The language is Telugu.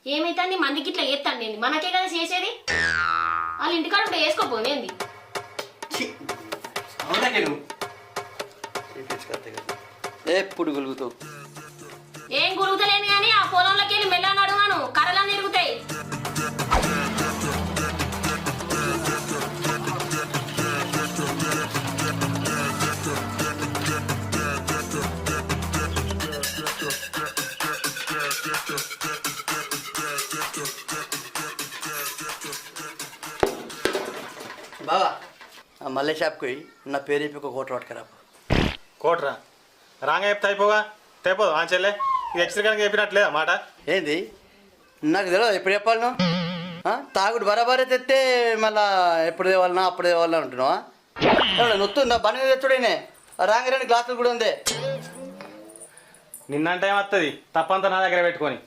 ఏమైతే మందికి ఇట్లా చేస్తాను నేను, మనకే కదా చేసేది. వాళ్ళ ఇంటికాడ కూడా వేసుకోపోనేంది. ఎప్పుడు గులుగుతావు? ఏం గురుగుతలేను కానీ ఆ పొలంలోకి వెళ్ళి మెల్ల నడువాను, కర్రలన్నీ ఇరుగుతాయి. బావా మళ్ళీ షాప్కి పోయి నా పేరు చెప్పి ఒక కోట పట్టుకురా. కోట్రా రాంగ చెప్తే అయిపోగా తెపోదు ఆ చెల్లె. ఇది హెచ్చరికగా చెప్పినట్లేదా మాట? ఏంది నాకు తెలియదు ఎప్పుడు చెప్పాలి నువ్వు? తాగుడు బరాబరే తెస్తే మళ్ళా ఎప్పుడు తేవాలన్నా అప్పుడు తేవాలన్నా ఉంటున్నావా? నొత్తుందా బండి తెచ్చుడైనా రాంగరాని గ్లాసులు కూడా ఉంది. నిన్నంటే ఏమత్తది తప్పంతా నా దగ్గర పెట్టుకొని.